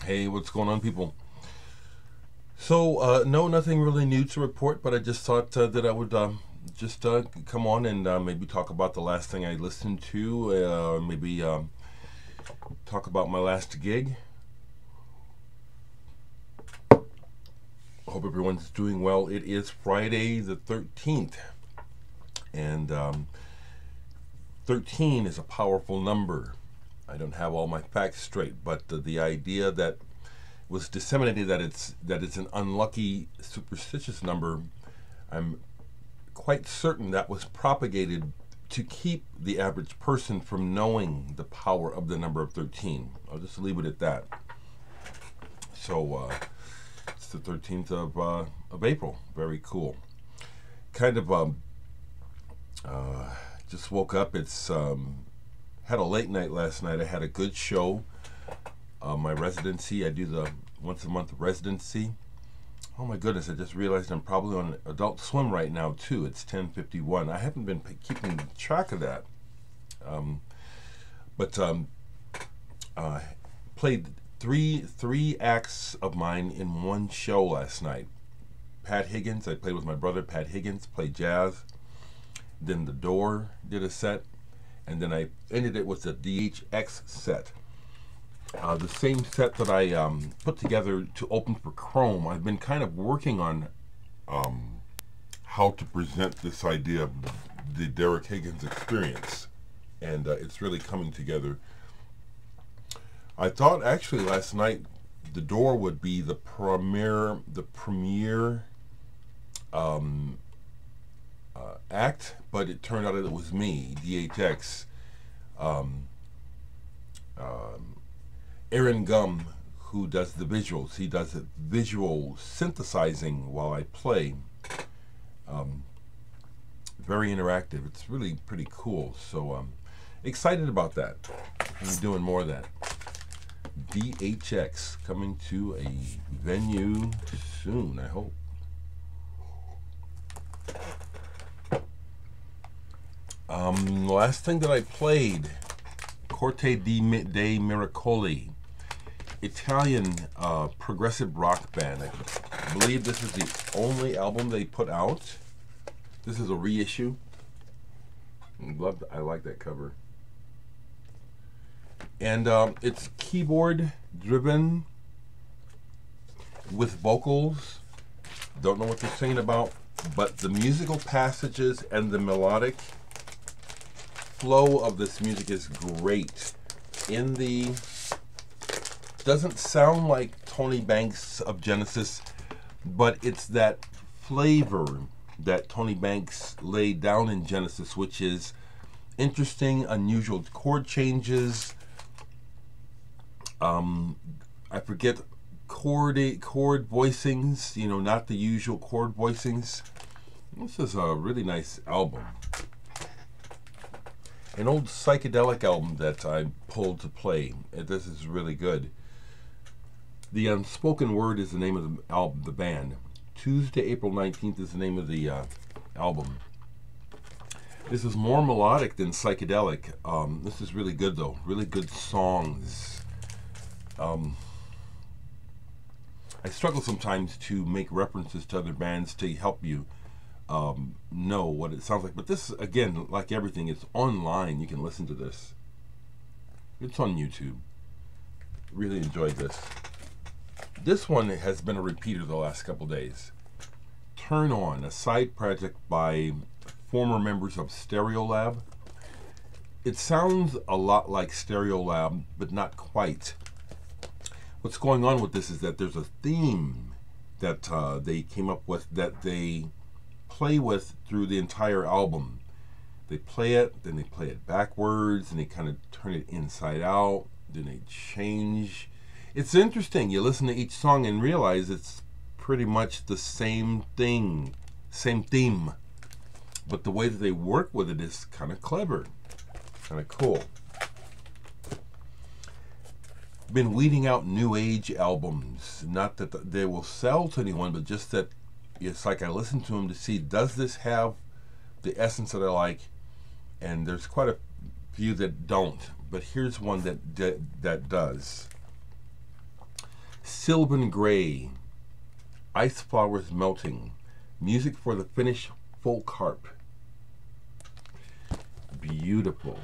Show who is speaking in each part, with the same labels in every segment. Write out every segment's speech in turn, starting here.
Speaker 1: Hey, what's going on, people? So, no, nothing really new to report, but I just thought that I would just come on and maybe talk about the last thing I listened to, maybe talk about my last gig. Hope everyone's doing well. It is Friday the 13th, and 13 is a powerful number. I don't have all my facts straight, but the idea that was disseminated that it's an unlucky, superstitious number, I'm quite certain that was propagated to keep the average person from knowing the power of the number of 13. I'll just leave it at that. So it's the 13th of April. Very cool. Kind of just woke up. It's had a late night last night. I had a good show. My residency, I do the once a month residency. Oh my goodness, I just realized I'm probably on Adult Swim right now too. It's 10:51. I haven't been keeping track of that. But played three acts of mine in one show last night. Pat Higgins, I played with my brother Pat Higgins, played jazz. Then The Door did a set, and then I ended it with the DHX set. The same set that I put together to open for Chrome. I've been kind of working on how to present this idea of the Derek Higgins experience, and it's really coming together. I thought actually last night The Door would be the premier act, but it turned out that it was me, DHX. Aaron Gum, who does the visuals, he does the visual synthesizing while I play. Very interactive. It's really pretty cool. So excited about that. I'm doing more of that. DHX coming to a venue soon, I hope. Last thing that I played, Corte dei Miracoli, Italian progressive rock band. I believe this is the only album they put out. This is a reissue. I like that cover. And it's keyboard driven with vocals. Don't know what they're singing about, but the musical passages and the melodic flow of this music is great. Doesn't sound like Tony Banks of Genesis, but it's that flavor that Tony Banks laid down in Genesis, which is interesting, unusual chord changes. I forget chord voicings, not the usual chord voicings. This is a really nice album. An old psychedelic album that I pulled to play. This is really good. The Unspoken Word is the name of the album, the band. Tuesday, April 19th is the name of the album. This is more melodic than psychedelic. This is really good though. Really good songs. I struggle sometimes to make references to other bands to help you know what it sounds like, but this, again, like everything, it's online. You can listen to this. It's on YouTube. Really enjoyed this. This one has been a repeater the last couple days. Turn On, a side project by former members of Stereolab. It sounds a lot like Stereolab, but not quite. What's going on with this is that there's a theme that they came up with that they play with through the entire album. They play it, then they play it backwards, and they kind of turn it inside out, then they change. It's interesting. You listen to each song and realize it's pretty much the same thing, same theme, but the way that they work with it is kind of clever, kind of cool. Been weeding out new age albums, not that they will sell to anyone, but just that it's like I listen to them to see, does this have the essence that I like? And there's quite a few that don't, but here's one that does. Sylvan Gray, Ice Flowers Melting, music for the Finnish folk harp. Beautiful.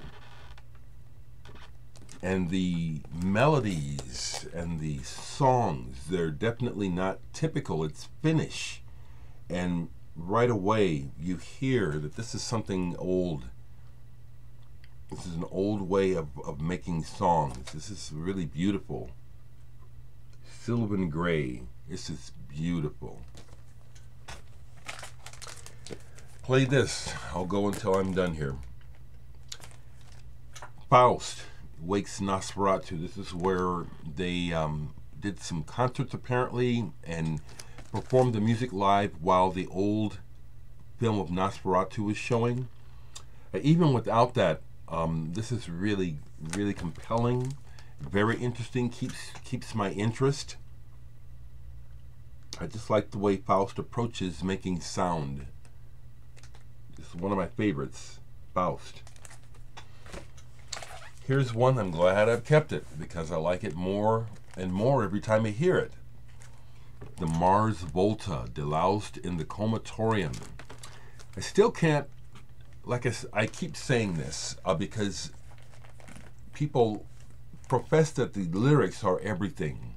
Speaker 1: And the melodies and the songs, they're definitely not typical. It's Finnish. And right away you hear that this is something old. This is an old way of making songs. This is really beautiful. Sylvan Gray. This is beautiful. Play this. I'll go until I'm done here. Faust wakes Nosferatu. This is where they did some concerts apparently and performed the music live while the old film of Nosferatu was showing. Even without that, this is really, really compelling, very interesting, keeps my interest. I just like the way Faust approaches making sound. This is one of my favorites, Faust. Here's one, I'm glad I've kept it because I like it more and more every time I hear it. The Mars Volta, deloused in the comatorium. I still can't, like I keep saying this because people profess that the lyrics are everything.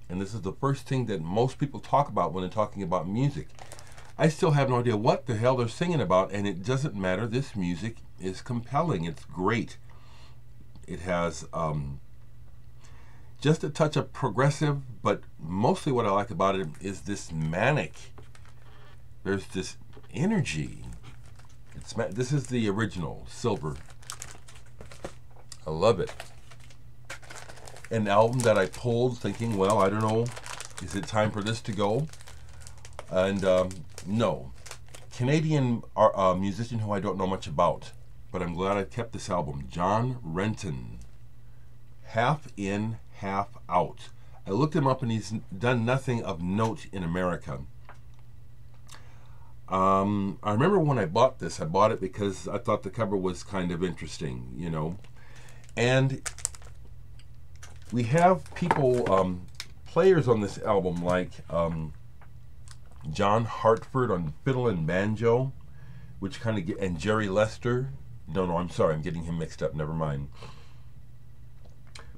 Speaker 1: And this is the first thing that most people talk about when they're talking about music. I still have no idea what the hell they're singing about, and it doesn't matter. This music is compelling. It's great. It has just a touch of progressive, but mostly what I like about it is this manic. There's this energy. This is the original, Silver. I love it. An album that I pulled thinking, well, I don't know, is it time for this to go? And no. Canadian musician who I don't know much about, but I'm glad I kept this album. John Renton. Half In, Half Out. I looked him up and he's done nothing of note in America. I remember when I bought this, I bought it because I thought the cover was kind of interesting, you know. And we have people, players on this album like John Hartford on fiddle and banjo, which kind of and Jerry Lester. No, I'm sorry, I'm getting him mixed up, never mind.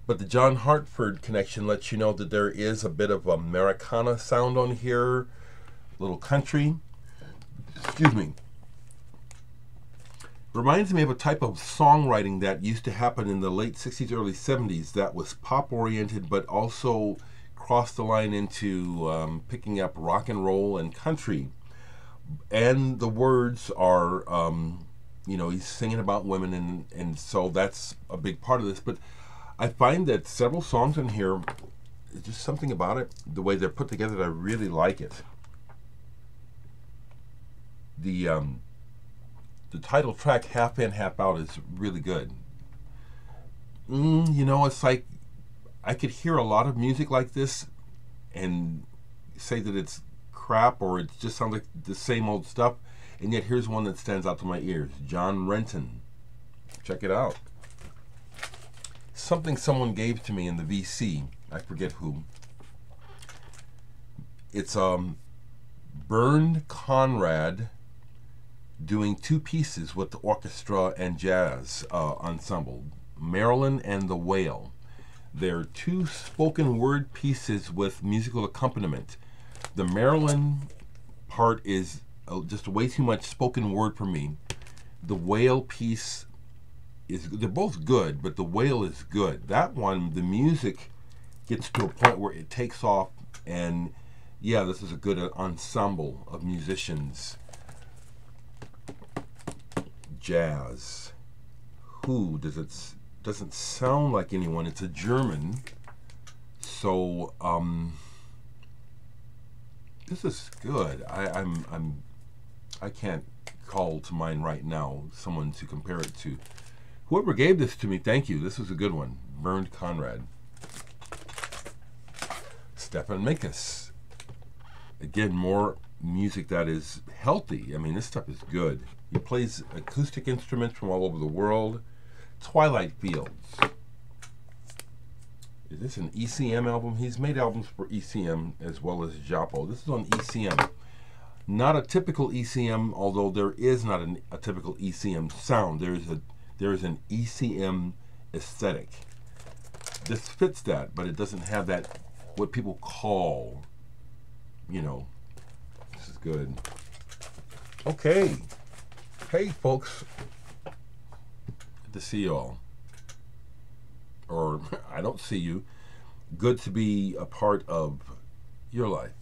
Speaker 1: But the John Hartford connection lets you know that there is a bit of Americana sound on here, a little country. Excuse me. Reminds me of a type of songwriting that used to happen in the late 60s, early 70s that was pop-oriented, but also crossed the line into picking up rock and roll and country. And the words are, you know, he's singing about women, and so that's a big part of this. But I find that several songs in here, there's just something about it, the way they're put together, that I really like it. The title track, Half In, Half Out, is really good. You know, it's like I could hear a lot of music like this and say that it's crap or it just sounds like the same old stuff, and yet here's one that stands out to my ears. John Renton. Check it out. Something someone gave to me in the VC. I forget who. It's Bernd Conrad doing two pieces with the orchestra and jazz ensemble, Marilyn and the Whale. They're two spoken word pieces with musical accompaniment. The Marilyn part is just way too much spoken word for me. The Whale piece is, they're both good, but the Whale is good. That one, the music gets to a point where it takes off, and yeah, this is a good ensemble of musicians. Jazz. Who does it? Doesn't sound like anyone. It's a German. So this is good. I can't call to mind right now someone to compare it to. Whoever gave this to me, thank you. This was a good one. Bernd Conrad. Stefan Mikas. Again, more music that is healthy. I mean, this stuff is good. He plays acoustic instruments from all over the world. Twilight Fields. Is this an ECM album? He's made albums for ECM as well as Japo. This is on ECM. Not a typical ECM, although there is not a typical ECM sound. There is an ECM aesthetic. This fits that, but it doesn't have that, what people call, you know, this is good. Okay. Hey, folks. Good to see y'all. Or I don't see you. Good to be a part of your life.